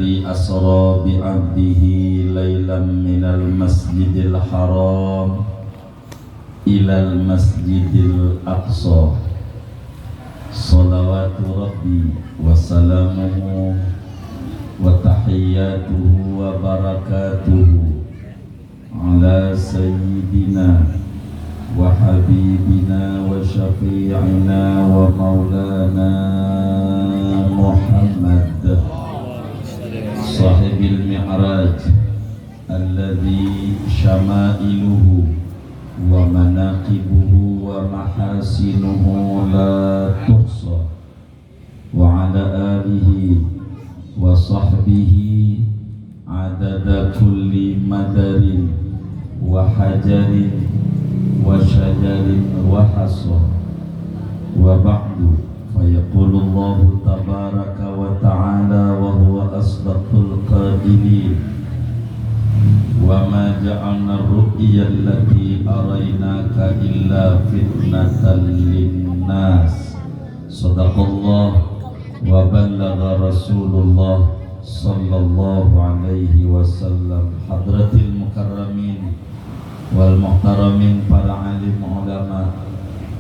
الذي أسرى بعبده ليلا من المسجد الحرام إلى المسجد الأقصى صلوات ربي وسلامه وتحياته وبركاته على سيدنا وحبيبنا وشفيعنا ومولانا محمد صاحب المعراج الذي شمائله ومناقبه ومحاسنه لا تحصى وعلى آله وصحبه عدد كل مدر وحجر وشجر وحصى وبعد فيقول الله تبارك وتعالى وهو أصدق القائلين وما جعلنا الرؤيا التي أريناك إلا فتنة للناس صدق الله وبلغ رسول الله صلى الله عليه وسلم. Hadratil mukarramin wal muhtaramin, para alim ulama,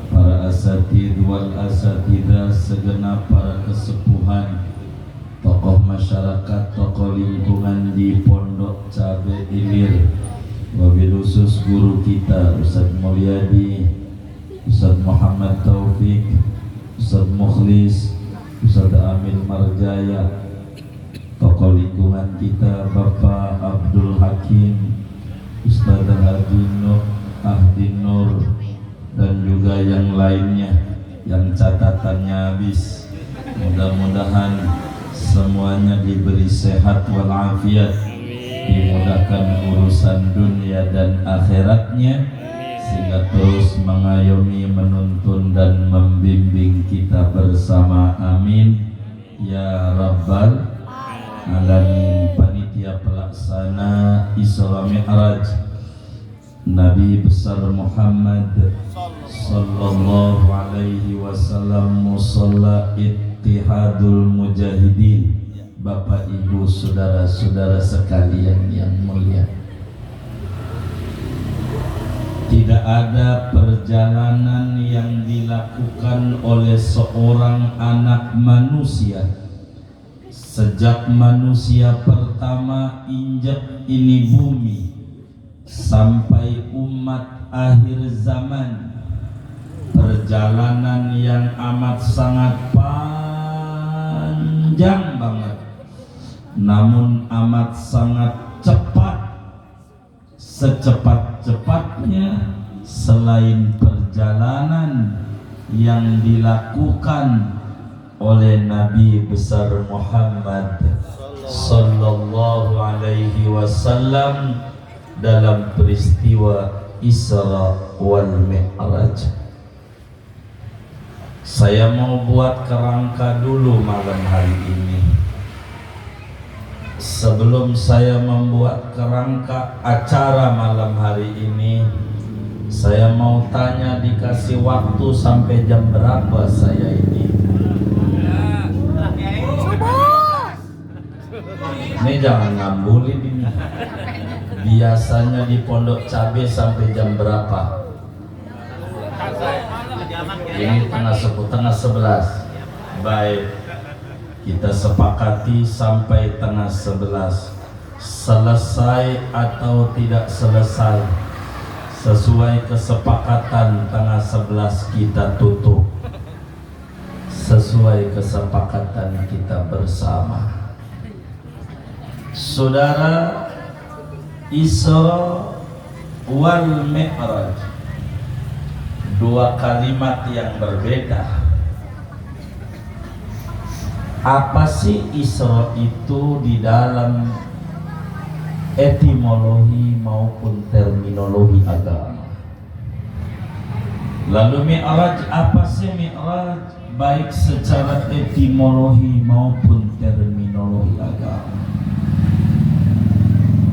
para asatid wal asatidah, segenap para kesepuhan, tokoh masyarakat, tokoh lingkungan di Pondok Cabe Ilir, wabil khusus guru kita Ustaz Mulyadi, Ustaz Muhammad Taufik, Ustaz Mukhlis, Ustaz Amil Marjaya, tokoh lingkungan kita Bapak Abdul Hakim, Ustaz Ahdi Nur, dan juga yang lainnya yang catatannya habis. Mudah-mudahan semuanya diberi sehat walafiat, dimudahkan urusan dunia dan akhiratnya, sehingga terus mengayomi, menuntun dan membimbing kita bersama. Amin ya rabbal alamin. Panitia pelaksana Isra Mi'raj Nabi besar Muhammad sallallahu alaihi wasallam, Musalla Ittihadul Mujahidin, Bapak Ibu saudara-saudara sekalian yang mulia, tidak ada perjalanan yang dilakukan oleh seorang anak manusia sejak manusia pertama injak ini bumi sampai umat akhir zaman, perjalanan yang amat sangat panjang banget, namun amat sangat cepat, secepat-cepatnya selain perjalanan yang dilakukan oleh Nabi besar Muhammad sallallahu alaihi wasallam dalam peristiwa Isra wal Mi'raj. Saya mau buat kerangka dulu malam hari ini. Sebelum saya membuat kerangka acara malam hari ini, saya mau tanya, dikasih waktu sampai jam berapa saya ini? Ini jangan ngambulin ini. Biasanya di Pondok Cabe sampai jam berapa? Ini tengah 11. Baik, kita sepakati sampai tengah 11. Selesai atau tidak selesai, sesuai kesepakatan tengah 11 kita tutup, sesuai kesepakatan kita bersama. Saudara, Isra wal Mi'raj, dua kalimat yang berbeda. Apa sih Isra itu di dalam etimologi maupun terminologi agama? Lalu Mi'raj, apa sih Mi'raj baik secara etimologi maupun terminologi agama?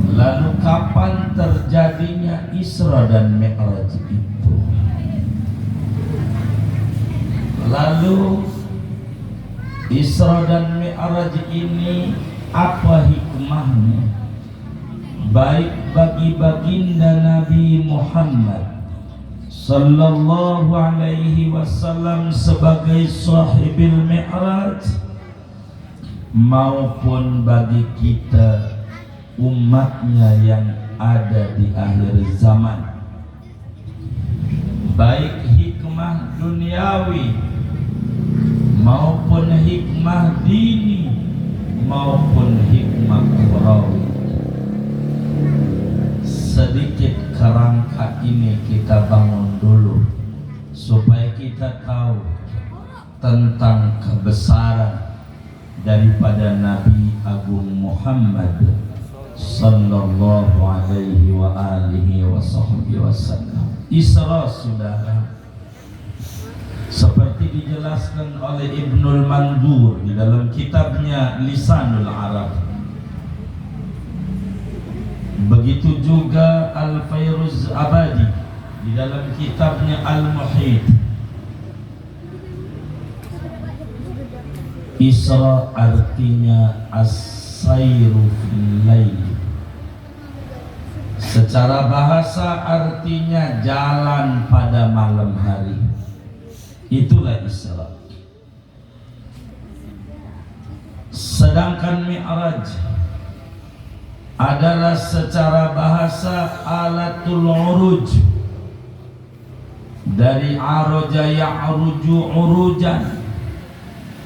Lalu kapan terjadinya Isra dan Mi'raj itu? Lalu Isra dan Mi'raj ini apa hikmahnya baik bagi baginda Nabi Muhammad sallallahu alaihi wasallam sebagai sahibil mi'raj maupun bagi kita umatnya yang ada di akhir zaman, baik hikmah duniawi maupun hikmah dini maupun hikmah ukhrawi. Sedikit kerangka ini kita bangun dulu supaya kita tahu tentang kebesaran daripada Nabi Agung Muhammad sallallahu alaihi wa alihi wasallam. Isra, saudara, seperti dijelaskan oleh Ibnul Mandur di dalam kitabnya Lisanul Arab, begitu juga Al-Fairuz Abadi di dalam kitabnya Al-Muhit. Isra artinya as-sayru fil lail. Secara bahasa artinya jalan pada malam hari. Itulah Isra. Sedangkan Mi'raj adalah secara bahasa alatul uruj, dari araja ya'ruju urujan,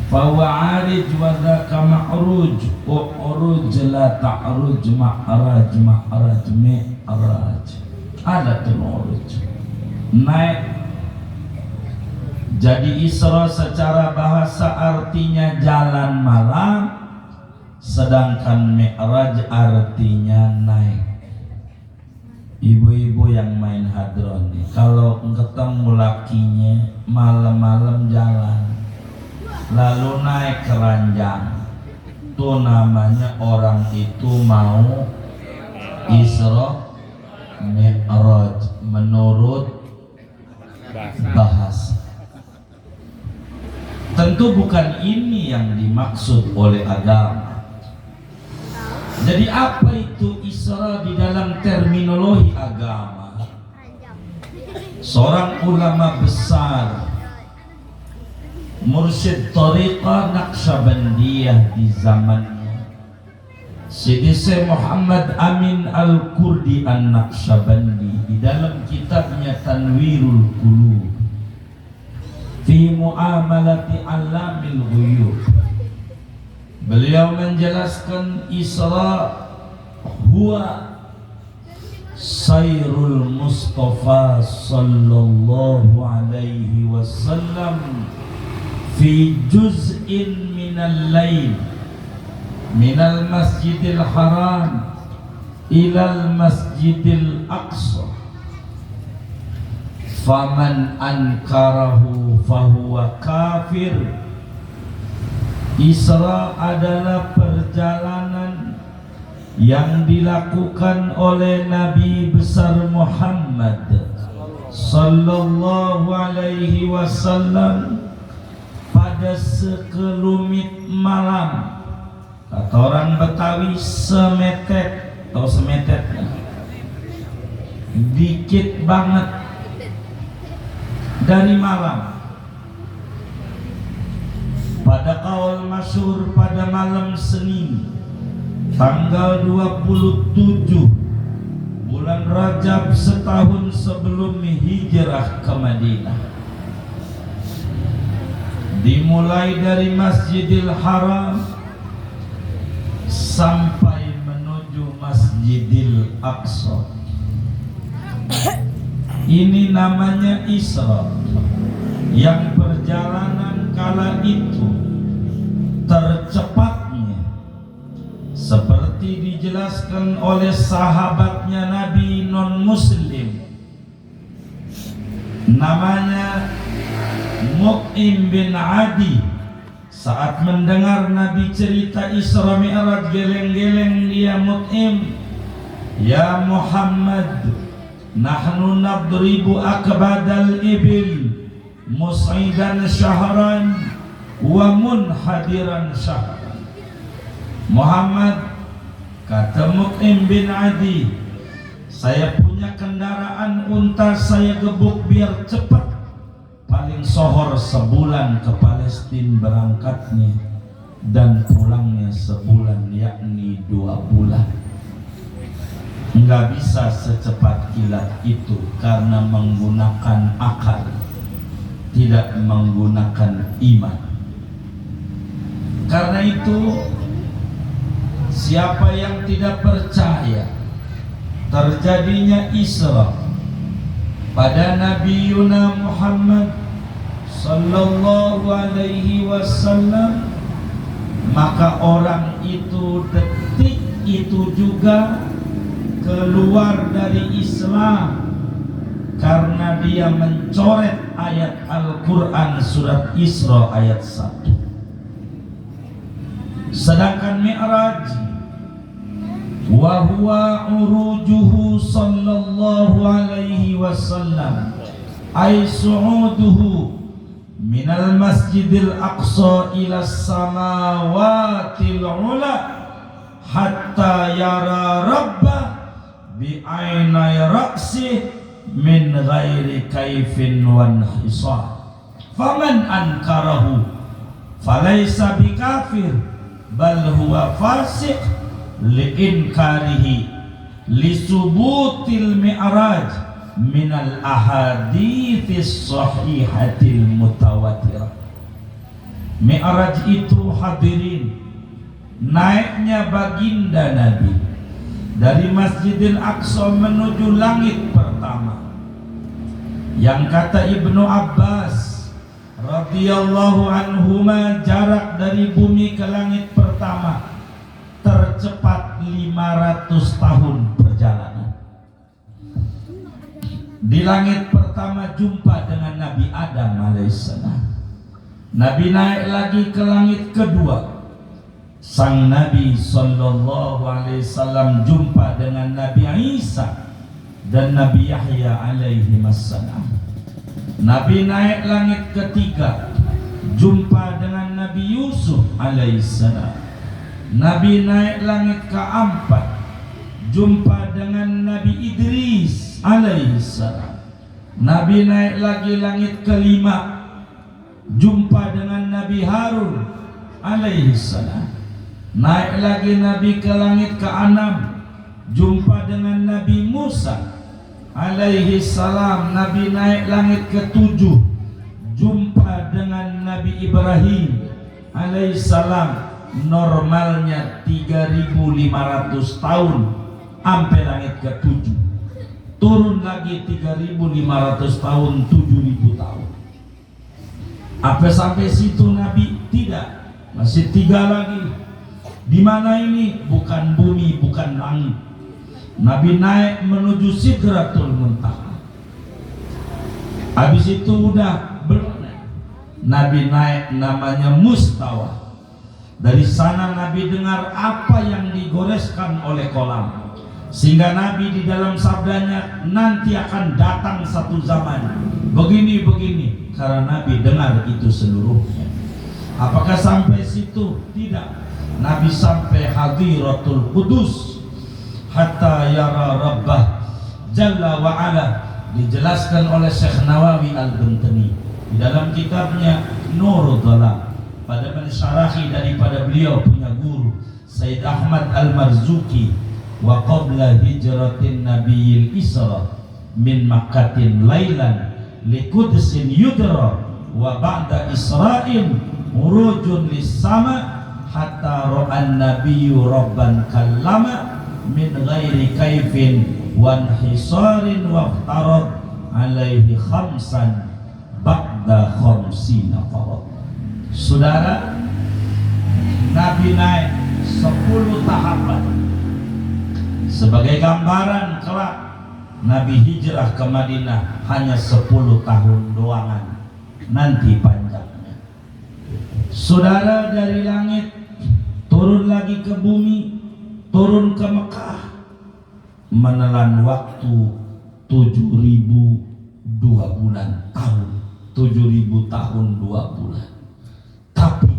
fahuwa arij wa dzaka ma'ruj, uruj la ta'ruj ma'raj ma'raj mi'raj. Alatul uruj, naik. Jadi Isra secara bahasa artinya jalan malam, sedangkan Mi'raj artinya naik. Ibu-ibu yang main hadron nih, kalau ketemu lakinya malam-malam jalan lalu naik ke ranjang, itu namanya orang itu mau Isra Mi'raj menurut bahasa. Tentu bukan ini yang dimaksud oleh agama. Jadi apa itu Isra di dalam terminologi agama? Seorang ulama besar, mursyid Tariqah Naqsyabandiyah di zamannya, Sidi Syekh Muhammad Amin Al-Kurdi An-Naqsyabandi, di dalam kitabnya Tanwirul Qulub fi muamalati alamil ghuyub, beliau menjelaskan Isra huwa sayrul Mustafa sallallahu alaihi wasallam fi juz'in minal lail minal masjidil haram ilal masjidil aqsa, faman ankarahu fahuwa kafir. Isra adalah perjalanan yang dilakukan oleh Nabi besar Muhammad sallallahu alaihi wasallam pada sekelumit malam. Kata orang Betawi semetet, atau semetet, dikit banget dari malam. Pada kaul masyhur pada malam Senin tanggal 27 bulan Rajab setahun sebelum hijrah ke Madinah, dimulai dari Masjidil Haram sampai menuju Masjidil Aqsa. Ini namanya Isra, yang perjalanan kala itu tercepatnya, seperti dijelaskan oleh sahabatnya Nabi non-Muslim, namanya Mut'im bin Adi. Saat mendengar Nabi cerita Isra Mi'raj, geleng-geleng dia Mut'im, ya Muhammad, nahnu nadribu akbadal ibil mus'idan syahran wa munhadiran syahran. Muhammad, kata Mut'im bin Adi, saya punya kendaraan unta, saya gebuk biar cepat, paling sohor sebulan ke Palestina berangkatnya dan pulangnya sebulan, yakni 2 bulan. Nggak bisa secepat kilat itu karena menggunakan akal, tidak menggunakan iman. Karena itu siapa yang tidak percaya terjadinya Isra pada Nabi Yuna Muhammad sallallahu alaihi wasallam, maka orang itu detik itu juga keluar dari Islam karena dia mencoret ayat Al-Quran surat Isra ayat 1. Sedangkan Mi'raj wa huwa urujuhu sallallahu alaihi wasallam ay su'uduhu minal masjidil aqsa ila samawatil ula hatta yara rabbah bi'ainai ra'sih min ghairi kaifin wan hisar. Faman ankarahu falaysa bikafir bal huwa fasik liinkarihi lisubutil mi'raj minal ahadithis sahihatil mutawatirah. Mi'raj itu hadirin naiknya baginda Nabi dari Masjidil Aqsa menuju langit pertama, yang kata Ibnu Abbas radhiyallahu anhuma jarak dari bumi ke langit pertama tercepat 500 tahun perjalanan. Di langit pertama jumpa dengan Nabi Adam alaihissalam. Nabi naik lagi ke langit kedua, sang Nabi sallallahu alaihi wasallam jumpa dengan Nabi Isa dan Nabi Yahya alaihi wassalam. Nabi naik langit ketiga, jumpa dengan Nabi Yusuf alaihi salam. Nabi naik langit keempat, jumpa dengan Nabi Idris alaihi salam. Nabi naik lagi langit kelima, jumpa dengan Nabi Harun alaihi salam. Naik lagi Nabi ke langit ke-6, jumpa dengan Nabi Musa alaihi salam. Nabi naik langit ke-7, jumpa dengan Nabi Ibrahim alaihi salam. Normalnya 3.500 tahun sampai langit ke-7. Turun lagi 3.500 tahun, 7.000 tahun. Apa sampai situ Nabi? Tidak, masih 3 lagi. Di mana ini? Bukan bumi, bukan langit. Nabi naik menuju Sidratul Muntaha. Habis itu udah belum. Nabi naik namanya Mustawa. Dari sana Nabi dengar apa yang digoreskan oleh kolam, sehingga Nabi di dalam sabdanya nanti akan datang satu zaman begini-begini, karena Nabi dengar itu seluruhnya. Apakah sampai situ? Tidak. Nabi sampai Hadiratul Qudus hatta yara Rabbah Jalla wa Ala. Dijelaskan oleh Syekh Nawawi Al-Bantani di dalam kitabnya Nurul Dhalam, pada mensyarahi daripada beliau punya guru Sayyid Ahmad Al-Marzuki, wa qabla hijratin nabiyil Isra min Makkatin lailan li Qudsin yudra wa ba'da Isra'in urujun lis-sama hatta ra'an nabiyyu rabban kallama min ghairi kaifin wan hisarin waftarad alaihi khamsan ba'da khamsina farad. Saudara, Nabi naik 10 tahapan sebagai gambaran kelak Nabi hijrah ke Madinah hanya 10 tahun doangan, nanti panjangnya. Saudara, dari langit turun lagi ke bumi, turun ke Mekah, menelan waktu 7.002 bulan tahun, 7.000 tahun 2 bulan. Tapi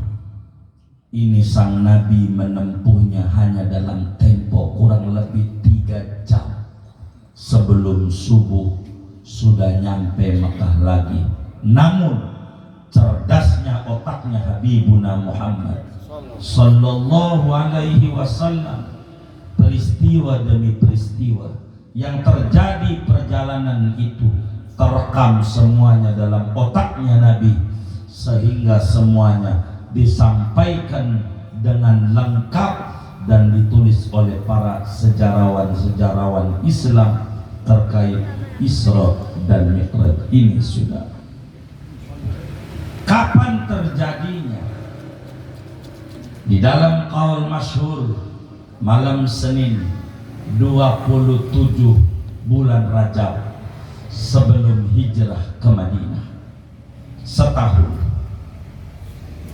Ini sang Nabi menempuhnya hanya dalam tempo kurang lebih 3 jam. Sebelum subuh sudah nyampe Mekah lagi. Namun cerdasnya otaknya Habibuna Muhammad sallallahu alaihi wasallam, peristiwa demi peristiwa yang terjadi perjalanan itu terekam semuanya dalam otaknya Nabi, sehingga semuanya disampaikan dengan lengkap dan ditulis oleh para sejarawan-sejarawan Islam terkait Isra dan Mi'raj ini. Sudah kapan terjadinya? Di dalam qaul masyhur, malam Senin 27 bulan Rajab sebelum hijrah ke Madinah, setahun.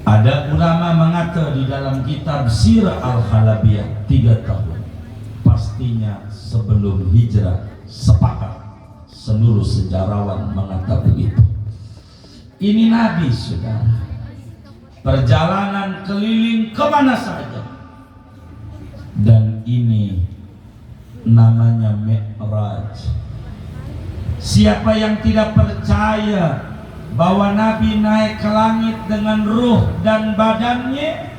Ada ulama mengata di dalam kitab Sirah Al-Halabiyah 3 tahun. Pastinya sebelum hijrah, sepakat seluruh sejarawan mengata begitu. Ini Nabi, saudara, perjalanan keliling kemana saja, dan ini namanya Mi'raj. Siapa yang tidak percaya bahwa Nabi naik ke langit dengan ruh dan badannya,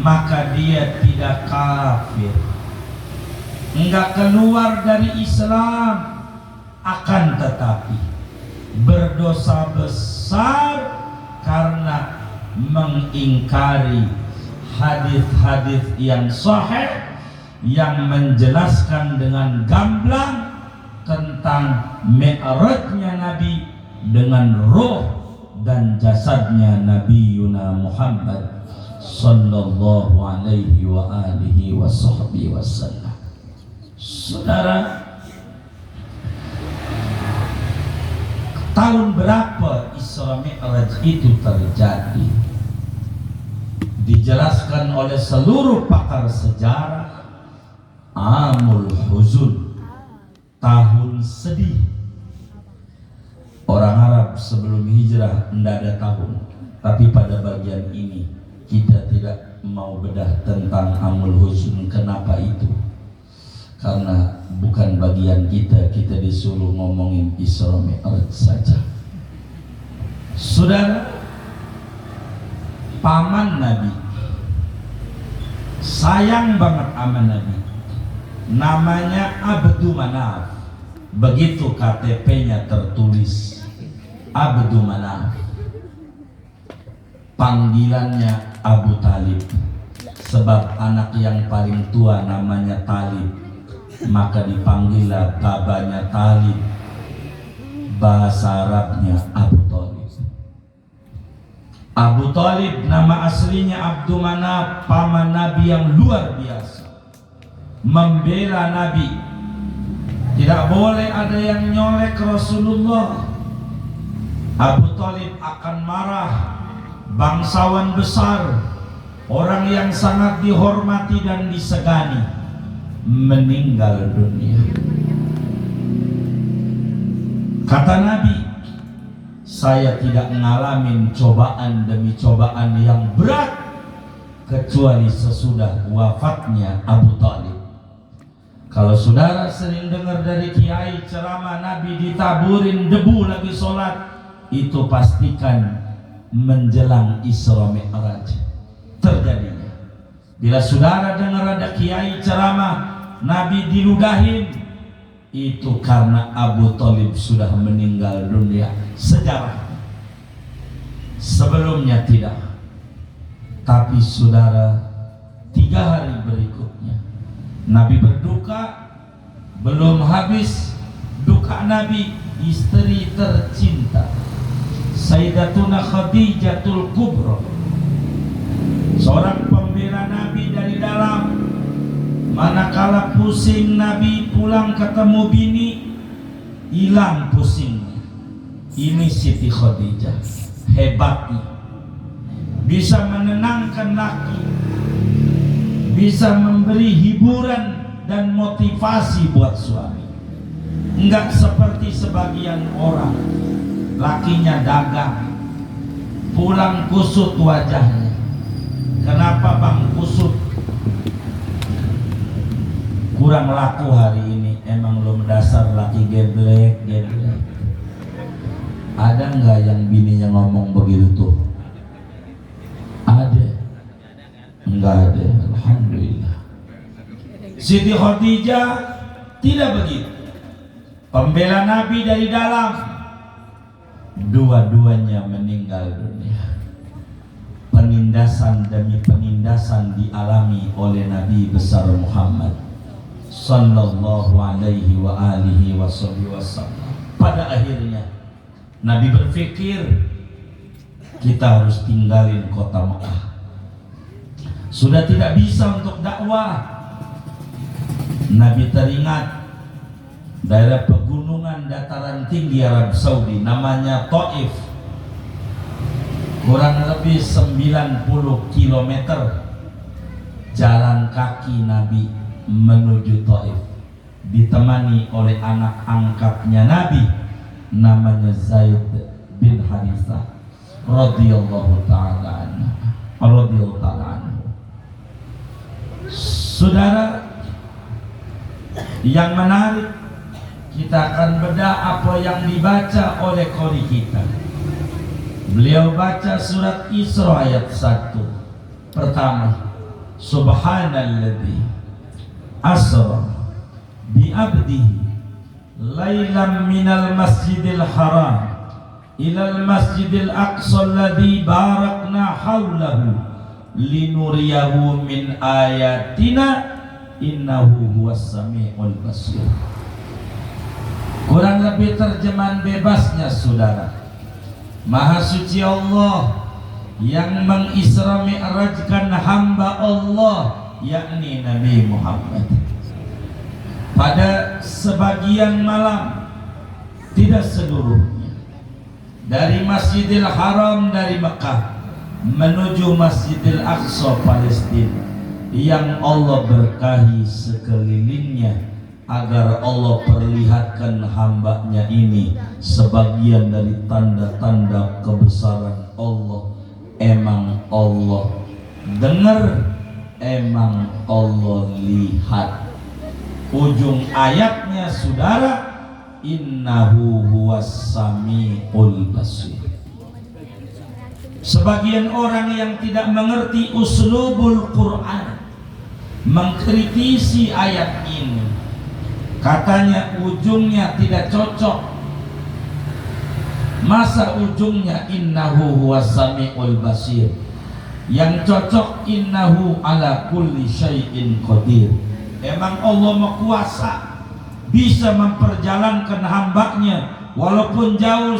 maka dia tidak kafir, enggak keluar dari Islam, akan tetapi berdosa besar karena mengingkari hadis-hadis yang sahih yang menjelaskan dengan gamblang tentang mi'rajnya Nabi dengan roh dan jasadnya Nabi Yuna Muhammad sallallahu alaihi wa alihi wa sahbihi wasallam. Saudara, tahun berapa Isra Mi'raj itu terjadi? Dijelaskan oleh seluruh pakar sejarah, Amul Huzun, tahun sedih. Orang Arab sebelum hijrah tidak ada tahun, tapi pada bagian ini kita tidak mau bedah tentang Amul Huzun. Kenapa itu? Karena bukan bagian kita, kita disuruh ngomongin Isra Mi'raj saja. Saudara, paman Nabi sayang banget sama Nabi, namanya Abdu Manaf. Begitu KTP-nya tertulis Abdu Manaf. Panggilannya Abu Talib, sebab anak yang paling tua namanya Talib, maka dipanggillah babanya Talib. Bahasa Arabnya Abu Talib. Abu Talib nama aslinya Abdu Manaf, paman Nabi yang luar biasa, membela Nabi. Tidak boleh ada yang nyolek Rasulullah. Abu Talib akan marah. Bangsawan besar, orang yang sangat dihormati dan disegani, meninggal dunia. Kata Nabi, saya tidak ngalamin cobaan demi cobaan yang berat kecuali sesudah wafatnya Abu Talib. Kalau saudara sering dengar dari kiai ceramah Nabi ditaburin debu lagi sholat, itu pastikan menjelang Isra Mi'raj terjadinya. Bila saudara dengar ada kiai ceramah Nabi diludahin, itu karena Abu Talib sudah meninggal dunia. Sejarah sebelumnya tidak, tapi saudara, 3 hari berikutnya Nabi berduka. Belum habis duka Nabi, istri tercinta Sayyidatuna Khadijatul Kubra, seorang pembela Nabi dari dalam. Manakala pusing Nabi pulang ketemu bini, hilang pusingnya. Ini Siti Khadijah, hebatnya bisa menenangkan laki, bisa memberi hiburan dan motivasi buat suami. Enggak seperti sebagian orang, lakinya dagang, pulang kusut wajahnya, Kenapa Bang Kusut kurang laku hari ini? Emang lo mendasar laki geblek. Ada nggak yang bininya ngomong begitu tuh? Ada? Enggak ada. Alhamdulillah. Siti Khadijah tidak begitu. Pembela Nabi dari dalam, dua-duanya meninggal dunia. Penindasan demi penindasan dialami oleh Nabi besar Muhammad sallallahu alaihi wa alihi wasallam. Pada akhirnya Nabi berpikir, kita harus tinggalin kota Mekah. Sudah tidak bisa untuk dakwah. Nabi teringat daerah pegunungan dataran tinggi Arab Saudi namanya Taif, kurang lebih 90 km jalan kaki Nabi menuju Taif, ditemani oleh anak angkatnya Nabi namanya Zaid bin Harithah radhiyallahu ta'ala anhu. Saudara yang menarik, kita akan bedah apa yang dibaca oleh qori kita. Beliau baca surat Isra ayat 1. Pertama, Subhanalladzi asra bi abdihi lailam minal masjidil haram ilal masjidil aqsa alladzi barakna haulahu linuriyahu min ayatina innahu huwas samiul basir. Kurang lebih terjemahan bebasnya, saudara, Maha suci Allah yang mengisra mi'rajkan hamba Allah, yakni Nabi Muhammad, pada sebagian malam, tidak seluruhnya, dari Masjidil Haram dari Mekah menuju Masjidil Aqsa Palestina, yang Allah berkahi sekelilingnya, agar Allah perlihatkan hambanya ini sebagian dari tanda-tanda kebesaran Allah. Emang Allah dengar, emang Allah lihat. Ujung ayatnya, saudara, innahu huwas samiul basir. Sebagian orang yang tidak mengerti uslubul Quran mengkritisi ayat ini, katanya ujungnya tidak cocok. Masa ujungnya innahu huwas samiul basir? Yang cocok innahu ala kulli syai'in qadir. Emang Allah Maha Kuasa, bisa memperjalankan hambanya walaupun jauh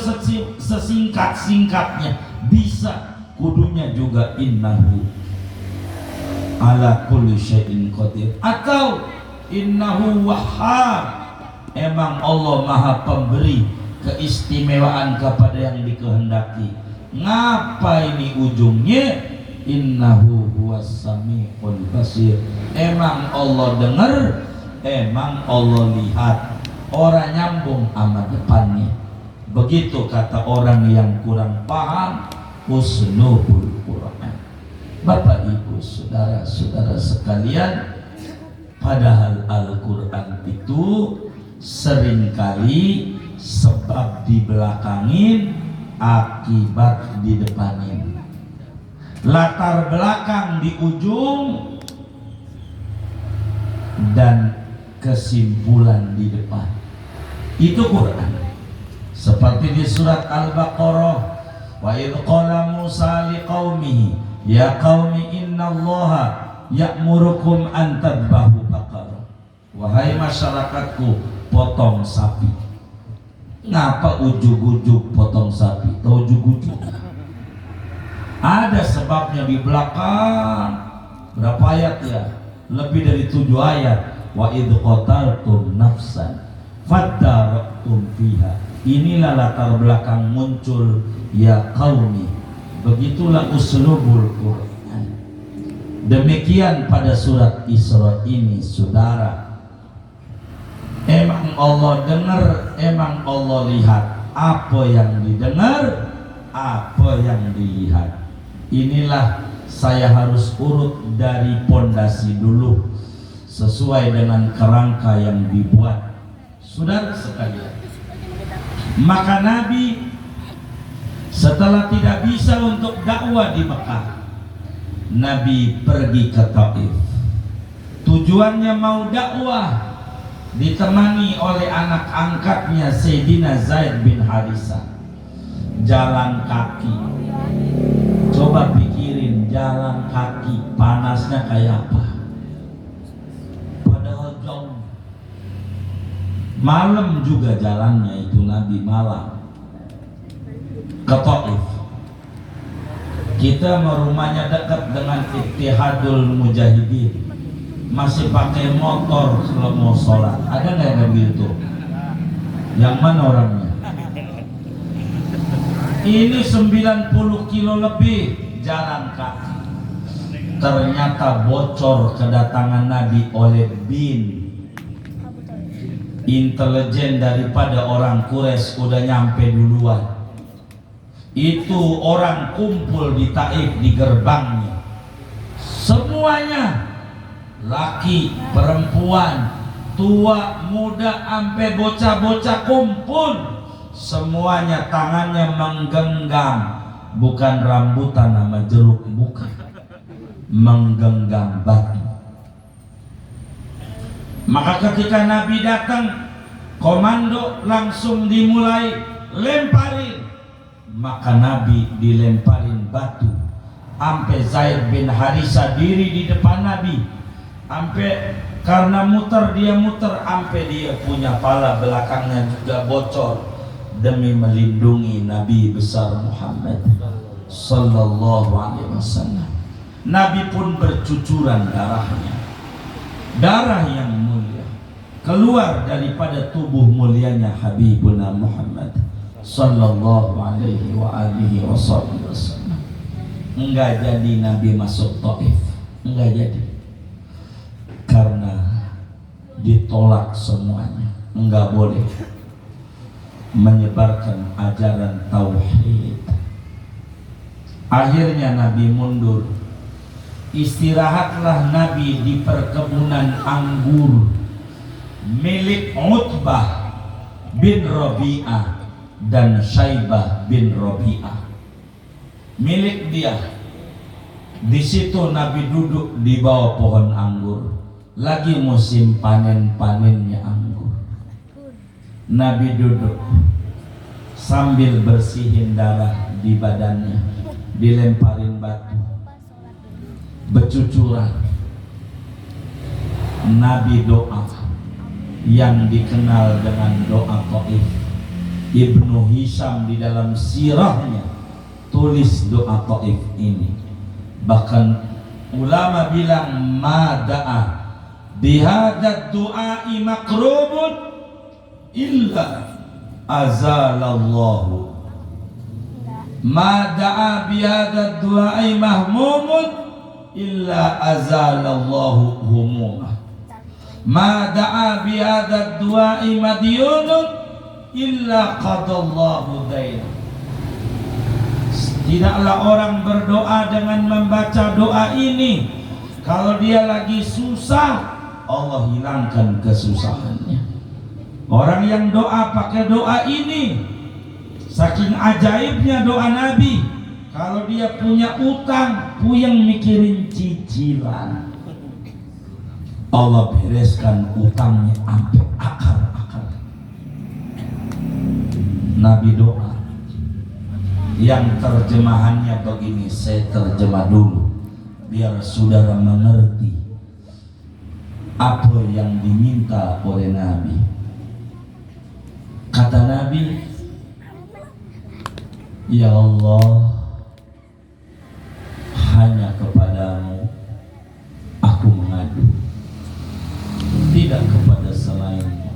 sesingkat-singkatnya, bisa. Kudunya juga innahu ala kulli syai'in qadir. Atau innahu wahhab, emang Allah Maha Pemberi keistimewaan kepada yang dikehendaki. Ngapa ini ujungnya innahu huwas samiul basir? Emang Allah dengar, emang Allah lihat. Orang nyambung sama depannya. Begitu kata orang yang kurang paham uslubul Quran. Bapak Ibu saudara-saudara sekalian, padahal Al-Quran itu seringkali sebab dibelakangin, akibat di depanin, latar belakang di ujung, dan kesimpulan di depan. Itu Quran. Seperti di surat Al-Baqarah, wa idh qala Musa liqaumihi ya qaumi innallaha ya'murukum an tadbahu baqarah. Wahai masyarakatku, potong sapi. Ngapa ujug-ujug potong sapi? Tahu ujug-ujug? Ada sebabnya di belakang. Berapa ayat ya? Lebih dari 7 ayat. Wa idh qataltum nafsan fadartum fiha. Inilah latar belakang muncul ya qaumi. Begitulah uslubul Quran. Demikian pada surat Isra ini, saudara. Emang Allah dengar, emang Allah lihat. Apa yang didengar, apa yang dilihat. Inilah saya harus urut dari pondasi dulu sesuai dengan kerangka yang dibuat. Saudara sekalian, maka Nabi setelah tidak bisa untuk dakwah di Mekah, Nabi pergi ke Taif. Tujuannya mau dakwah, ditemani oleh anak angkatnya Sayyidina Zaid bin Harisah. Jalan kaki, coba pikirin jalan kaki panasnya kayak apa. Padahal jauh, malam juga jalannya itu Nabi malam ke Taif. Kita rumahnya dekat dengan Ittihadul Mujahidin, masih pakai motor kalau mau sholat. Ada nggak yang begitu? Yang mana orangnya? Ini 90 kilo lebih jalan kaki. Ternyata bocor kedatangan Nabi oleh bin intelijen daripada orang Quraisy, udah nyampe duluan. Itu orang kumpul di Taif di gerbangnya, semuanya laki, perempuan, tua, muda, sampai bocah-bocah kumpul. Semuanya tangannya menggenggam, bukan rambutan sama jeruk, bukan, menggenggam batu. Maka ketika Nabi datang, komando langsung dimulai lemparin. Maka Nabi dilemparin batu, sampai Zaid bin Harisah diri di depan Nabi, sampai karena muter dia muter, sampai dia punya pala belakangnya juga bocor demi melindungi Nabi besar Muhammad sallallahu alaihi wasallam. Nabi pun bercucuran darahnya, darah yang mulia keluar daripada tubuh mulianya Habibuna Muhammad sallallahu alaihi wa alihi wasallam. Enggak jadi Nabi masuk Taif, enggak jadi, karena ditolak semuanya. Enggak boleh menyebarkan ajaran tauhid. Akhirnya Nabi mundur. Istirahatlah Nabi di perkebunan anggur milik Utbah bin Rabi'ah dan Syaibah bin Rabi'ah, milik dia. Di situ Nabi duduk di bawah pohon anggur, lagi musim panen-panennya anggur. Nabi duduk sambil bersihin darah di badannya, dilemparin batu, bercucuran. Nabi doa yang dikenal dengan doa Taif. Ibnu Hisham di dalam sirahnya tulis doa Taif ini. Bahkan ulama bilang mada'a bihadad du'ai makrubun illa azalallahu, mada'a bihadad du'ai mahmumun illa azalallahu humumah, mada'a bihadad du'ai madyunun illa qadallahu dainah. Tidaklah orang berdoa dengan membaca doa ini, kalau dia lagi susah, Allah hilangkan kesusahannya. Orang yang doa pakai doa ini, saking ajaibnya doa Nabi, kalau dia punya utang, puyeng mikirin cicilan, Allah bereskan utangnya sampai akar-akar. Nabi doa yang terjemahannya begini, saya terjemah dulu biar saudara mengerti apa yang diminta oleh Nabi. Kata Nabi, ya Allah, hanya kepadamu aku mengadu, tidak kepada selainmu.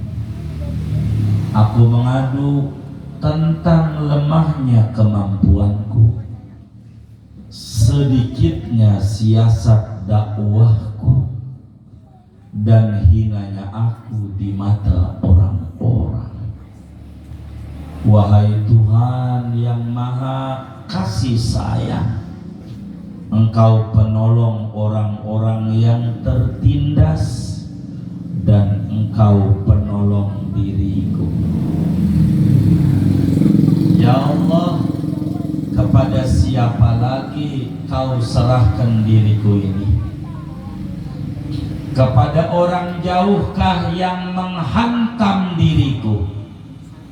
Aku mengadu tentang lemahnya kemampuanku, sedikitnya siasat dakwahku, dan hinanya aku di mata orang-orang. Wahai Tuhan yang maha kasih sayang, Engkau penolong orang-orang yang tertindas, dan Engkau penolong diriku. Ya Allah, kepada siapa lagi Kau serahkan diriku ini? Kepada orang jauhkah yang menghantam diriku,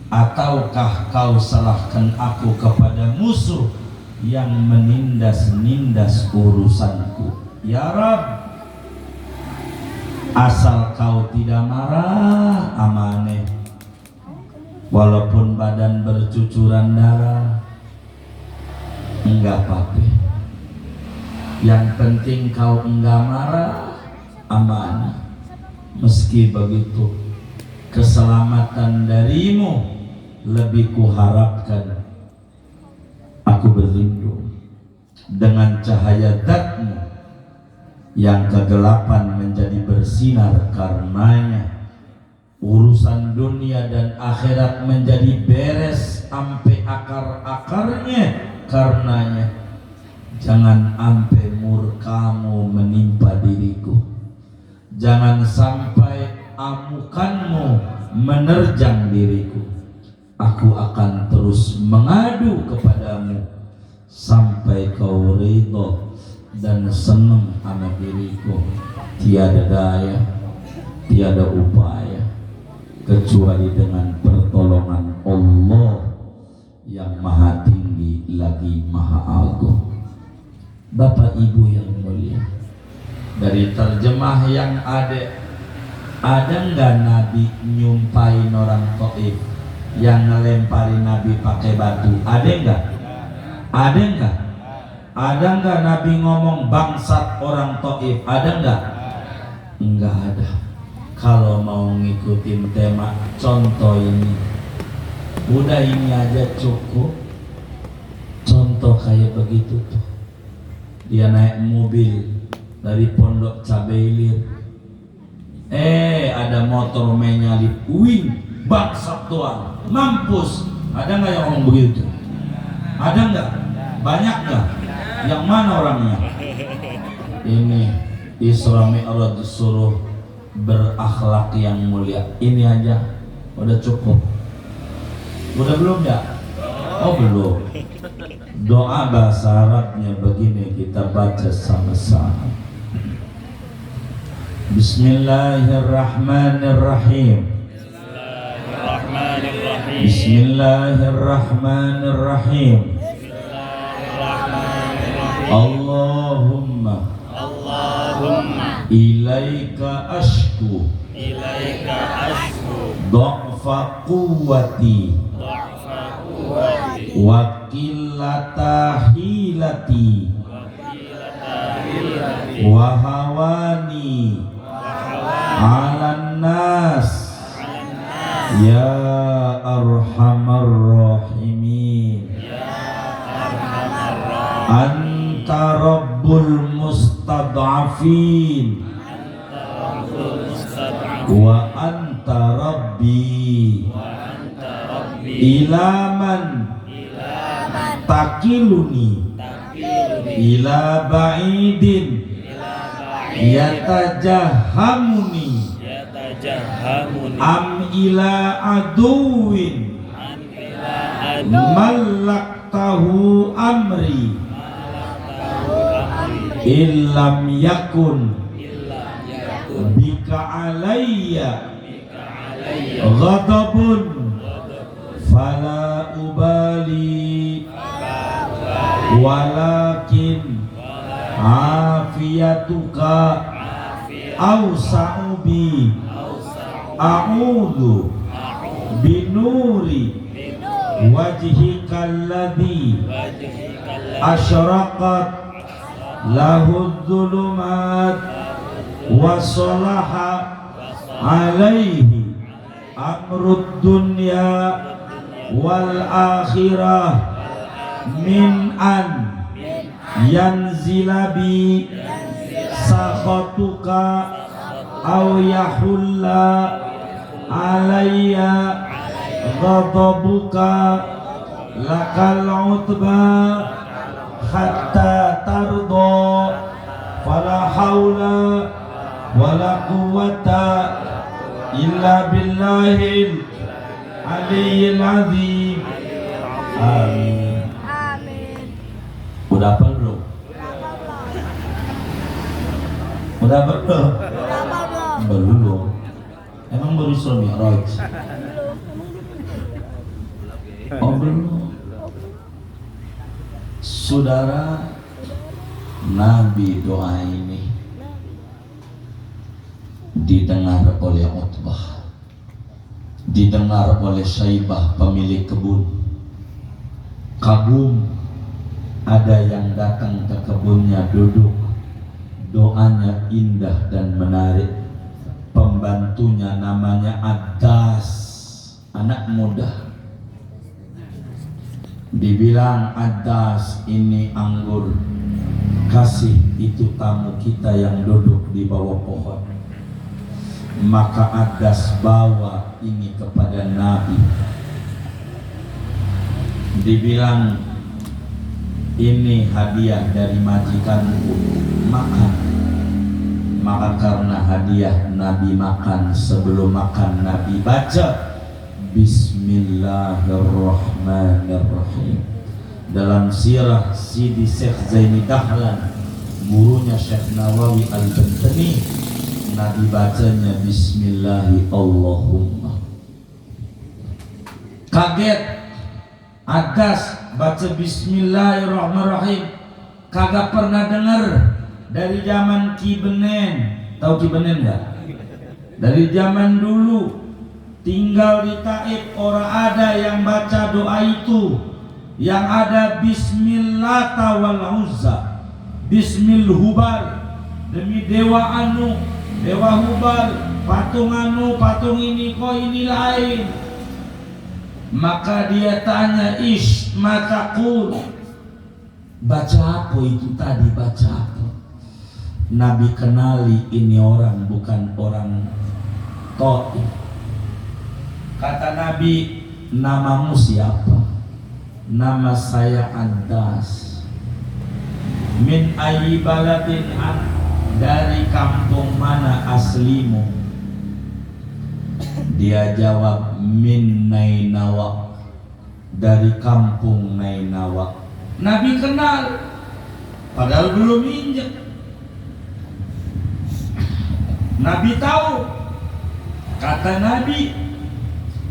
ataukah Kau serahkan aku kepada musuh yang menindas-nindas urusanku? Ya Rabb, asal Kau tidak marah, amaneh. Walaupun badan bercucuran darah, enggak apa-apa. Yang penting Kau enggak marah, amanah. Meski begitu, keselamatan darimu lebih kuharapkan. Aku berlindung dengan cahaya Zat-Mu yang kegelapan menjadi bersinar karenanya. Urusan dunia dan akhirat menjadi beres sampai akar-akarnya karenanya. Jangan sampai murka-Mu menimpa diriku. Jangan sampai amukan-Mu menerjang diriku. Aku akan terus mengadu kepadamu sampai Kau ridho dan senang sama diriku. Tiada daya, tiada upaya kecuali dengan pertolongan Allah yang maha tinggi lagi maha agung. Bapak Ibu yang mulia, dari terjemah yang ada nggak Nabi nyumpahin orang Taif yang ngelempari Nabi pakai batu? Ada enggak? Ada enggak? Ada enggak Nabi ngomong bangsat orang Taif? Ada enggak? Enggak ada. Kalau mau ngikutin tema contoh ini, udah ini aja cukup. Contoh kayak begitu tuh. Dia naik mobil dari Pondok Cabailir, ada motor menyalip, wing, bangsat doang, mampus. Ada nggak yang ngomong begitu? Ada nggak? Banyak nggak? Yang mana orangnya? Ini Isra Mi'raj disuruh berakhlak yang mulia. Ini aja udah cukup. Udah belum ya? Oh belum. Doa bahasa Arabnya begini, kita baca sama-sama. Bismillahirrahmanirrahim. Bismillahirrahmanirrahim. Allahumma ilaika ashku dha'fa quwwati wa qillata hilati wa hawani 'alan nas ya arhamar rahimin. Anta rabbul mustad'afin wa anta rabbi ilaman takiluni ila ba'idin yatajahamuni am ila aduwin malaktahu amri illam yakun bika alayya ghadabun fala ubali walakin afiyatuka awsa'u bi a'udhu binuri wajhika alladhi asyraqat lahu dhulumat wa salaha alaihi amrud dunya wal akhirah min an yanzila bi sakhatuka aw yahulla alayya ghadabuka lakal utba hatta tardo Wala haula wala quwwata illa billahil aliyyil azim. Amin. Amin. Udah apa bro? Udah apa bro? Belum. Emang baru Isra Mi'raj? Oh belum. Saudara, Nabi doa ini didengar oleh Utbah, didengar oleh Syaibah pemilik kebun. Kagum, ada yang datang ke kebunnya duduk, doanya indah dan menarik. Pembantunya namanya Adas, anak muda. Dibilang Adas, ini anggur, kasih itu tamu kita yang duduk di bawah pohon. Maka Adas bawa ini kepada Nabi. Dibilang ini hadiah dari majikanku, makan. Maka karena hadiah Nabi makan. Sebelum makan Nabi baca Bismillahirrahmanirrahim. Dalam sirah Sidi Syekh Zaini Dahlan, gurunya Syekh Nawawi Al-Bantani, Nabi bacanya Bismillahi Allahumma. Kaget Adas baca Bismillahirrahmanirrahim, kagak pernah dengar dari zaman Ki Benen. Tahu Ki Benen nggak? Dari zaman dulu tinggal di Taif, orang ada yang baca doa itu. Yang ada Bismillah wal Uzza, Bismil Hubal, demi dewa anu, dewa Hubal, patung anu, patung ini kok ini lain. Maka dia tanya, ish matakul, baca apa itu tadi, baca apa? Nabi kenali ini orang bukan orang Taif. Kata Nabi, namamu siapa? Nama saya Adas. Min ayyi baladin an, dari kampung mana aslimu? Dia jawab, min Nainawa, dari kampung Nainawa. Nabi kenal, padahal belum injek. Nabi tahu. Kata Nabi,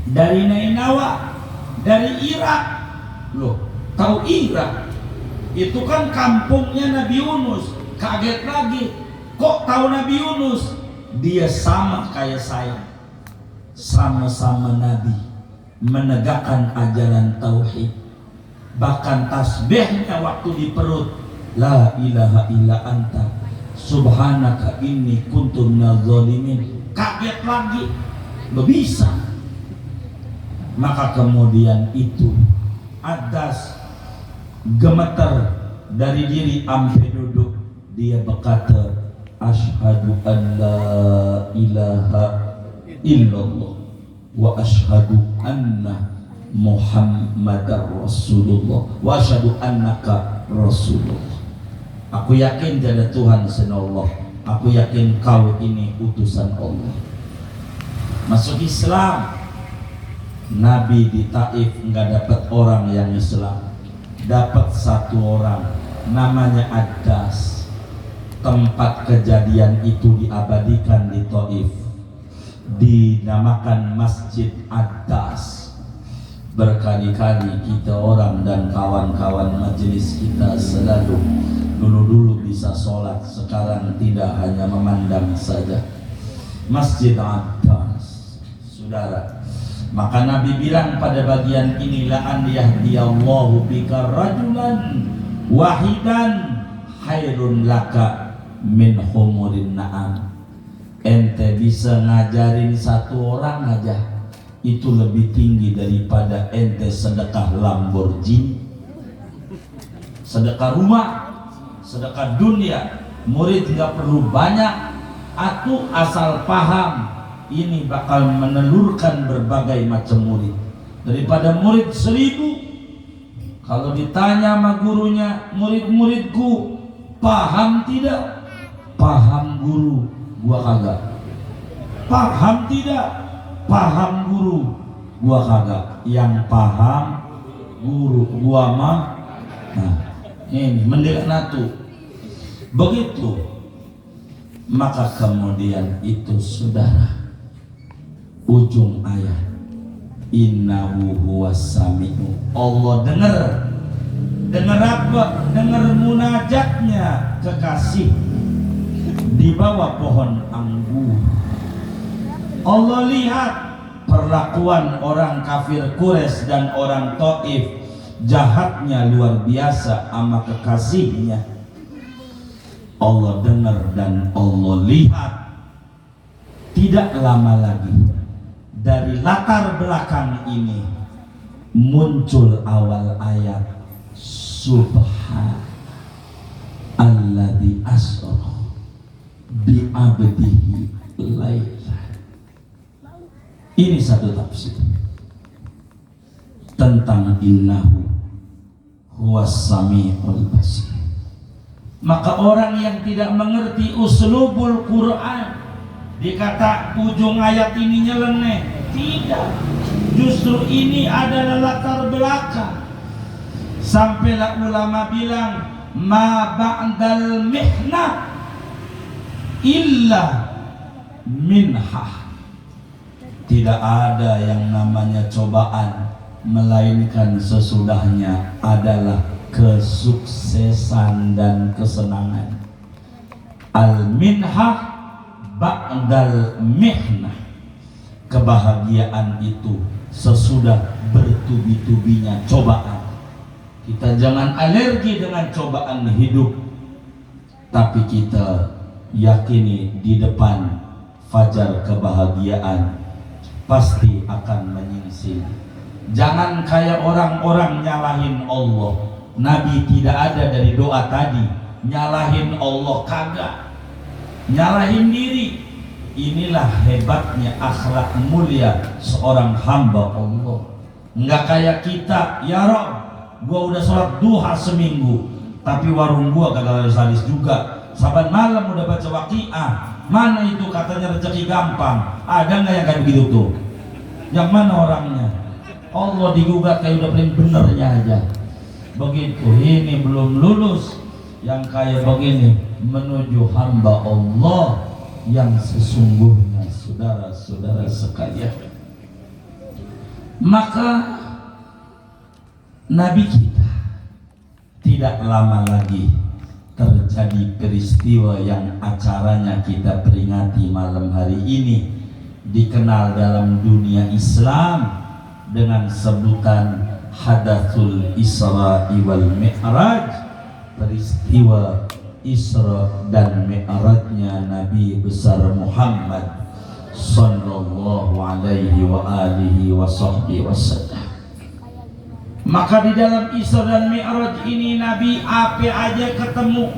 dari Nainawa, dari Irak. Loh, tahu Irak? Itu kan kampungnya Nabi Yunus. Kaget lagi, kok tahu Nabi Yunus? Dia sama kayak saya, sama-sama Nabi, menegakkan ajaran tauhid. Bahkan tasbihnya waktu di perut, la ilaha illa anta subhanaka inni kuntu minadz zalimin. Kaget lagi, bisa. Maka kemudian itu Adas gemeter dari diri ampe duduk. Dia berkata, asyhadu an la ilaha illallah wa asyhadu anna Muhammadar Rasulullah wa asyhadu annaka Rasulullah. Aku yakin tiada Tuhan selain Allah. Aku yakin kau ini utusan Allah. Masuk Islam. Nabi di Taif enggak dapat orang yang Islam, dapat satu orang namanya Adas. Tempat kejadian itu diabadikan di Taif, dinamakan Masjid Adas. Berkali-kali kita orang dan kawan-kawan majelis kita selalu dulu bisa sholat, sekarang tidak, hanya memandang saja. Masjid Adas, saudara. Maka Nabi bilang pada bagian ini, la an yahdiyallahu bika rajulan wahidan khairun laka min humurin na'am. Ente bisa ngajarin satu orang aja, itu lebih tinggi daripada ente sedekah Lamborghini, sedekah rumah, sedekah dunia. Murid tidak perlu banyak, atuh asal paham ini bakal menelurkan berbagai macam murid. Daripada murid 1000, kalau ditanya sama gurunya, murid-muridku paham tidak? paham guru, gua kagak. Paham tidak? Paham guru, gua kagak. Yang paham guru, gua mah. Nah, ini mendelik natu. Begitu. Maka kemudian itu saudara, ujung ayat, innahu huwas sami'u. Allah dengar apa? Dengar munajatnya kekasih di bawah pohon anggur. Allah lihat perlakuan orang kafir Quraisy dan orang Taif, jahatnya luar biasa sama kekasihnya. Allah dengar dan Allah lihat. Tidak lama lagi dari latar belakang ini muncul awal ayat Subhanalladzi asra bi abdihi laila. Ini satu tafsir tentang innahu huwas samiul basir. Maka orang yang tidak mengerti uslubul Quran dikata ujung ayat ini nyeleneh. Tidak, justru ini adalah latar belakang. Sampailah ulama bilang ma ba'dal mihnah illa minhah. Tidak ada yang namanya cobaan, melainkan sesudahnya adalah kesuksesan dan kesenangan. Al-minhah ba'dal mihnah. Kebahagiaan itu sesudah bertubi-tubinya cobaan. Kita jangan alergi dengan cobaan hidup, tapi kita yakini di depan fajar kebahagiaan pasti akan menyingsing. Jangan kayak orang-orang nyalahin Allah. Nabi tidak ada dari doa tadi nyalahin Allah, kagak. Nyalahin diri. Inilah hebatnya akhlak mulia seorang hamba Allah. Enggak kayak kita, ya Rob, gua udah sholat duha seminggu, tapi warung gua kagak sadis juga. Saban malam udah baca Waqiah. Mana itu katanya rezeki gampang? Ada nggak yang kayak begitu tuh? Yang mana orangnya? Allah digugat kayak udah paling benernya aja. Begitu, ini belum lulus. Yang kayak begini menuju hamba Allah yang sesungguhnya, saudara-saudara sekalian. Maka Nabi kita tidak lama lagi terjadi peristiwa yang acaranya kita peringati malam hari ini, dikenal dalam dunia Islam dengan sebutan Hadatsul Isra wal Mi'raj, peristiwa Isra dan Mi'rajnya Nabi besar Muhammad sallallahu alaihi wa alihi wa sahbihi wasallam. Maka di dalam Isra dan Mi'raj ini Nabi apa aja ketemu,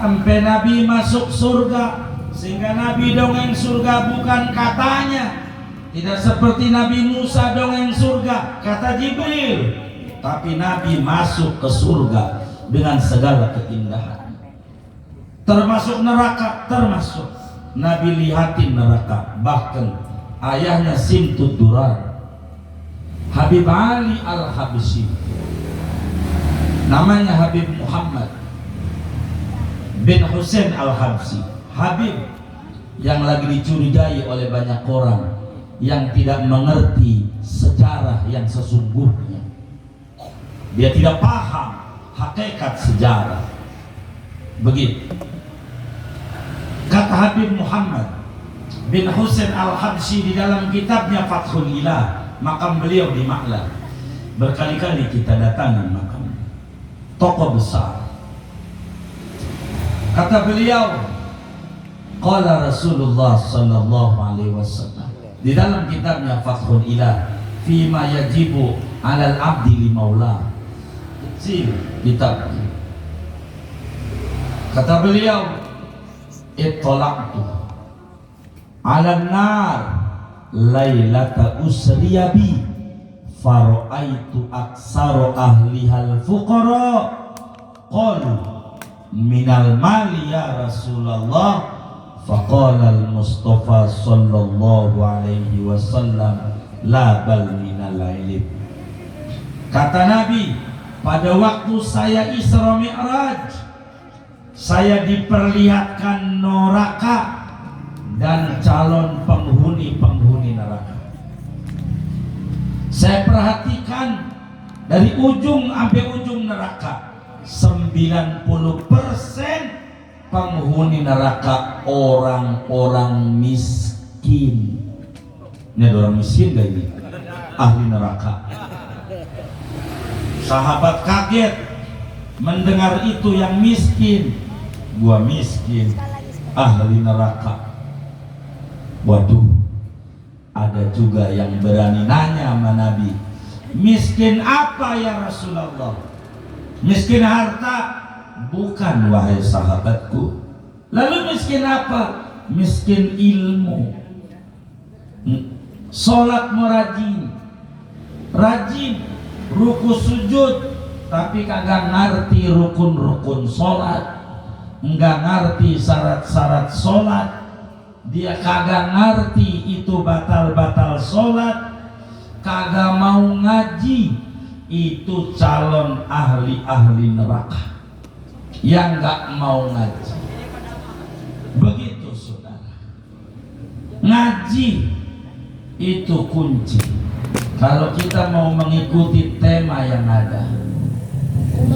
sampai Nabi masuk surga, sehingga Nabi dongeng surga bukan katanya, tidak seperti Nabi Musa dongeng surga kata Jibril, tapi Nabi masuk ke surga dengan segala keindahan, termasuk neraka, termasuk Nabi lihatin neraka. Bahkan ayahnya Simtud Durar, Habib Ali Al-Habsyi, namanya Habib Muhammad bin Husain Al-Habsyi, Habib yang lagi dicurigai oleh banyak orang yang tidak mengerti sejarah yang sesungguhnya. Dia tidak paham hakikat sejarah. Begitu kata Habib Muhammad bin Husain Al-Habsyi di dalam kitabnya Fathul Ilah, makam beliau di Ma'la. Berkali-kali kita datangi makam, tokoh besar. Kata beliau, qala Rasulullah sallallahu alaihi wasallam di dalam kitabnya Fathul Ilah, fima yajibu 'alal 'abdi li maula. Kecil kitabnya. Kata beliau, ittalaqtu 'alan nar lailata usriyabi faraitu aksaro ahlihal fuqara qalu minal mali ya Rasulullah? Faqala al-Mustafa sallallahu alaihi wasallam, la bal minal ilm. Kata Nabi, pada waktu saya Isra Mi'raj, saya diperlihatkan neraka dan calon penghuni neraka. Saya perhatikan dari ujung sampai ujung neraka, 90% penghuni neraka orang-orang miskin. Ini ada orang miskin gak ini? Ahli neraka. Sahabat kaget mendengar itu, yang miskin. Gua miskin, ahli neraka. Waduh, ada juga yang berani nanya sama Nabi, miskin apa ya Rasulullah? Miskin harta? Bukan, wahai sahabatku. Lalu miskin apa? Miskin ilmu. Sholat merajin, rajin ruku sujud, tapi kagak ngerti rukun-rukun sholat, nggak ngerti syarat-syarat sholat, dia kagak ngerti itu batal-batal sholat, kagak mau ngaji, itu calon ahli-ahli neraka yang nggak mau ngaji. Begitu saudara, ngaji itu kunci. Kalau kita mau mengikuti tema yang ada,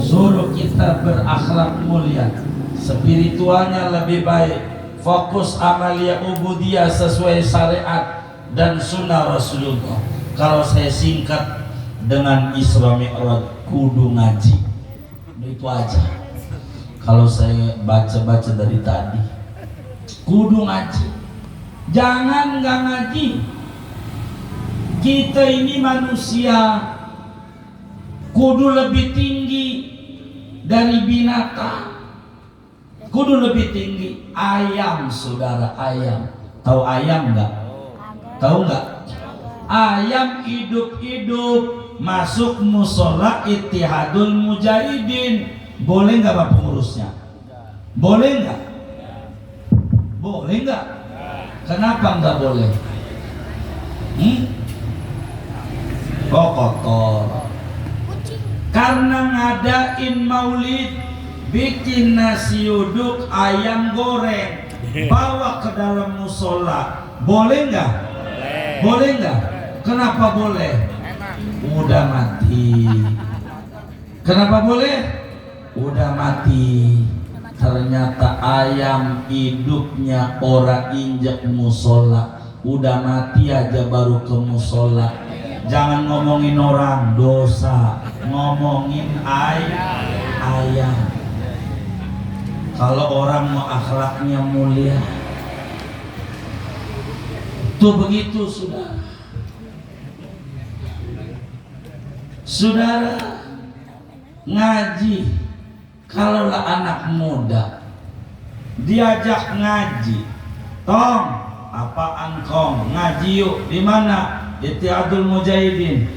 suruh kita berakhlak mulia, spiritualnya lebih baik, fokus amalia ubudiyah sesuai syariat dan sunnah Rasulullah. Kalau saya singkat dengan Isra Mi'raj, kudu ngaji. Itu aja. Kalau saya baca-baca dari tadi, kudu ngaji. Jangan nggak ngaji. Kita ini manusia, kudu lebih tinggi dari binatang, kudu lebih tinggi. Ayam, saudara, ayam. Tahu ayam nggak? Tahu nggak? Ayam hidup-hidup masuk musola Ittihadul Mujahidin. Boleh nggak Pak pengurusnya? Boleh nggak? Boleh nggak? Kenapa nggak boleh? Oh, kotor. Karena ngadain maulid, bikin nasi uduk, ayam goreng, bawa ke dalam musola. Boleh nggak? Boleh nggak? Kenapa boleh? Udah mati. Kenapa boleh? Udah mati. Ternyata ayam hidupnya orang injak musola. Udah mati aja baru ke musola. Jangan ngomongin orang, dosa. Ngomongin ayam. Kalau orang mau akhlaknya mulia, itu begitu saudara. Saudara ngaji, kalaulah anak muda diajak ngaji, tong apaan kong ngaji yuk, di mana? Ittihadul Mujahidin.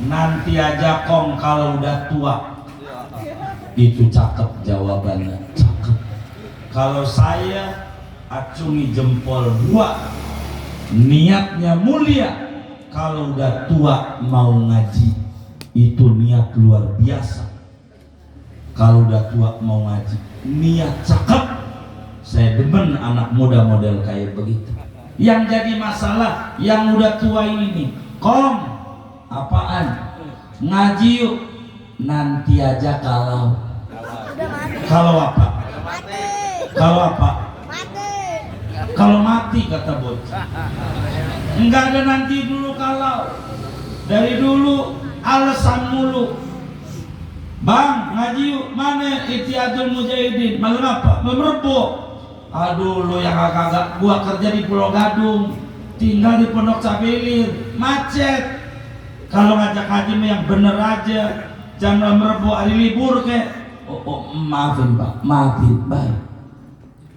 Nanti aja kong kalau udah tua. Itu cakep jawabannya, cakep. Kalau saya acungi jempol 2, niatnya mulia. Kalau udah tua mau ngaji, itu niat luar biasa. Kalau udah tua mau ngaji, niat cakep. Saya demen anak muda model kayak begitu. Yang jadi masalah yang udah tua ini nih, kong apaan? Ngaji yuk. Nanti aja kalau apa? Kalau apa? Kalau mati kata bocah. Enggak ada nanti dulu kalau. Dari dulu alasan mulu. Bang, ngaji yuk. Mana Ittihadul Mujahidin? Malam apa? Memerbuk. Aduh, lo yang agak gua kerja di Pulau Gadung, tinggal di Pondok Cabelir, macet. Kalau ngajak haji yang bener aja, jangan merebut hari libur kek. Maafin Pak, maafin baik.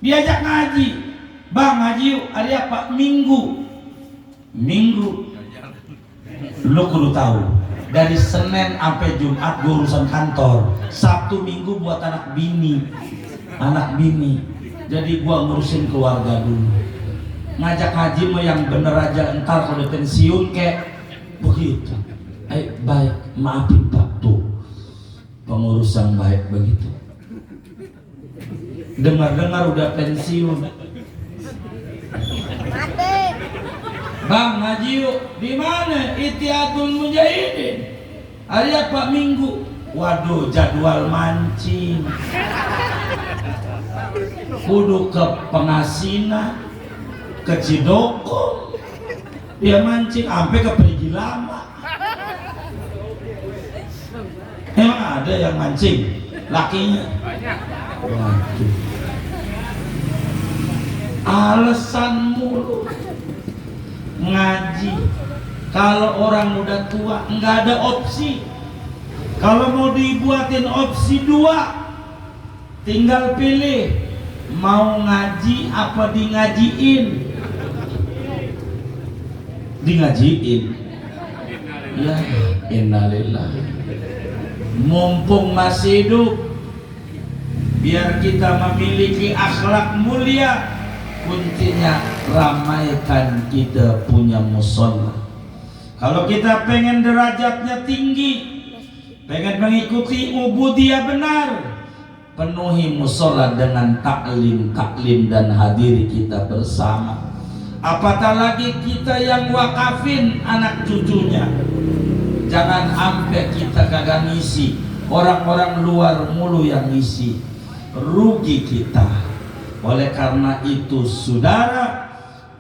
Diajak ngaji, Bang ngaji yuk. Hari apa? Minggu. Lo kudu tahu, dari Senin sampai Jumat gue urusan kantor, Sabtu Minggu buat anak bini. anak bini. Jadi gua ngurusin keluarga dulu. Ngajak haji mah yang bener aja, entar kalau pensiun kayak begitu. Baik, maafin Pak tuh. Pengurus yang baik begitu. Dengar-dengar udah pensiun. Bang ngaji yuk. Di mana? Itiatul Mujahidin. Hari apa? Minggu. Waduh, jadwal mancing. Kudu ke Pengasina, ke Cidoko. Dia mancing sampai ke Perigi Lama. Emang ada yang mancing? Lakinya? Waduh. Alasan mulu. Ngaji. Kalau orang udah tua nggak ada opsi. Kalau mau dibuatin opsi 2, tinggal pilih mau ngaji apa di ngajiin. Di ngajiin. Ya, innalillah. Mumpung masih hidup, biar kita memiliki akhlak mulia. Kuncinya ramaikan kita punya musola. Kalau kita pengen derajatnya tinggi, pengen mengikuti ubudiyah benar, penuhi musola dengan taklim dan hadiri kita bersama. Apatah lagi kita yang wakafin anak cucunya. Jangan sampai kita kagak ngisi, orang-orang luar mulu yang ngisi, rugi kita. Oleh karena itu saudara,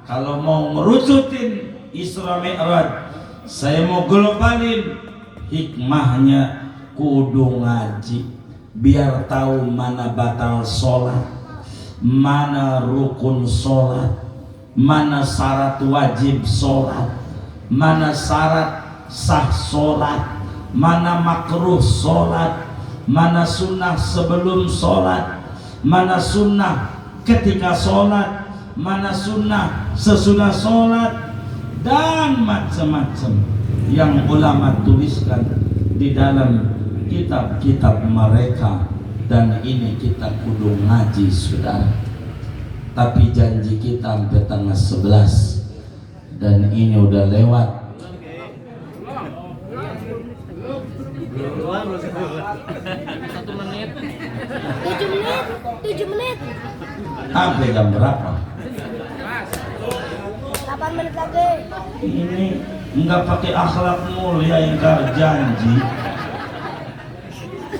kalau mau ngerucutin Isra Mi'raj, saya mau globalin hikmahnya, kudu ngaji biar tahu mana batal sholat, mana rukun sholat, mana syarat wajib sholat, mana syarat sah sholat, mana makruh sholat, mana sunnah sebelum sholat, mana sunnah ketika sholat, mana sunnah sesudah sholat, dan macam-macam yang ulama tuliskan di dalam kitab-kitab mereka. Dan ini kita kudu ngaji saudara. Tapi janji kita sampai tanggal 11 dan ini udah lewat. 1 menit. 7 menit. Sampai jam berapa? 8 menit lagi. Ini enggak pakai akhlak mulia, ingkar janji.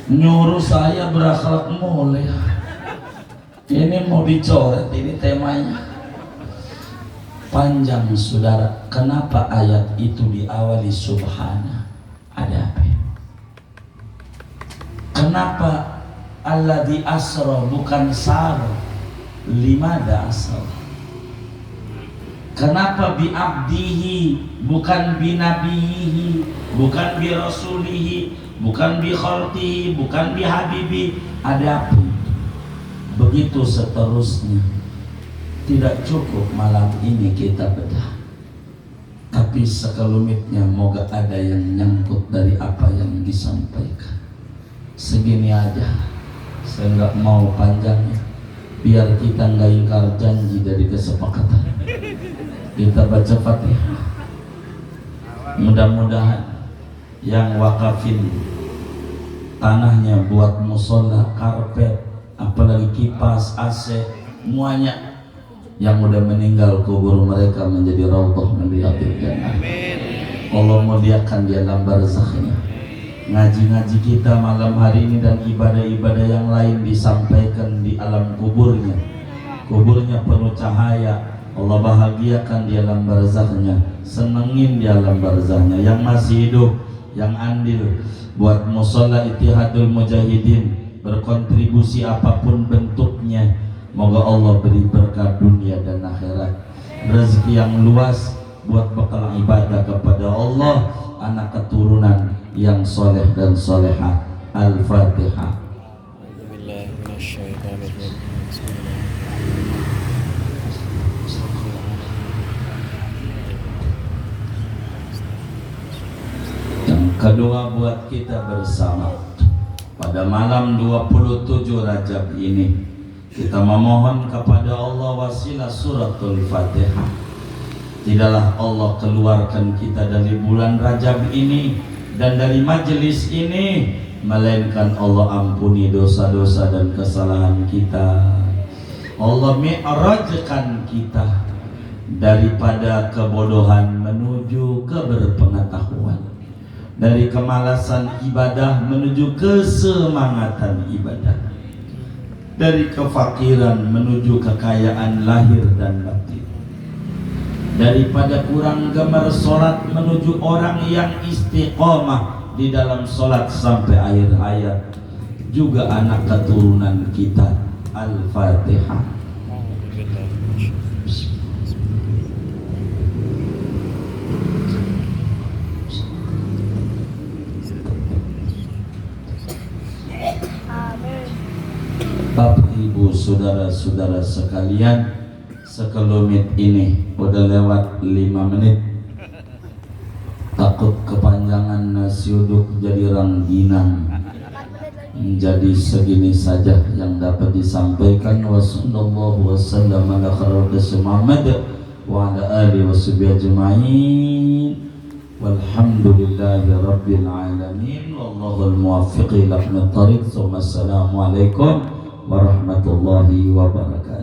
Nyuruh saya berakhlak mulia. Ini mau dicoret, ini temanya. Panjang saudara. Kenapa ayat itu diawali subhana? Ada apa? Kenapa alladzi asra bukan sara? Limada asra? Kenapa bi abdihi bukan bi nabihi, bukan bi rasulihi, bukan bi khalqihi, bukan bi habibi? Ada apa? Begitu seterusnya. Tidak cukup malam ini kita bedah, tapi sekelumitnya moga ada yang nyangkut dari apa yang disampaikan. Segini aja, saya nggak mau panjangnya, biar kita nggak ingkar janji dari kesepakatan. Kita baca Fatihah. Mudah-mudahan yang wakafin tanahnya buat musola, karpet, apalagi kipas, AC, semuanya, yang udah meninggal kubur mereka menjadi raudhah min riyadil jannah. Allah muliakan di alam barzakhnya. Ngaji-ngaji kita malam hari ini dan ibadah-ibadah yang lain disampaikan di alam kuburnya. Kuburnya penuh cahaya. Allah bahagiakan di alam barzakhnya, senengin di alam barzakhnya. Yang masih hidup, yang andil buat musola Ittihadul Mujahidin, berkontribusi apapun bentuknya, moga Allah beri berkah dunia dan akhirat, rezeki yang luas buat bekal ibadah kepada Allah, anak keturunan yang soleh dan solehah. Al-Fatihah. Yang kedua buat kita bersama pada malam 27 Rajab ini, Kita memohon kepada Allah wasilah suratul Fatihah. Tidaklah Allah keluarkan kita dari bulan Rajab ini dan dari majelis ini, melainkan Allah ampuni dosa-dosa dan kesalahan kita. Allah mi'rajkan kita daripada kebodohan menuju keberpengetahuan, dari kemalasan ibadah menuju kesemangatan ibadah, dari kefakiran menuju kekayaan lahir dan batin, daripada kurang gemar sholat menuju orang yang istiqomah di dalam sholat sampai akhir hayat, juga anak keturunan kita. Al-Fatihah. Bapak Ibu saudara-saudara sekalian, sekelumit ini udah lewat 5 menit. Takut kepanjangan nasi uduk jadi rangginang. Jadi segini saja yang dapat disampaikan. Wassallallahu wasallam ala khairil Muhammad wa ala alihi washabihi ajma'in. Walhamdulillahi rabbil alamin. Wallahul muwaffiq ila aqwamit thariq. Assalamualaikum warahmatullahi wabarakatuh.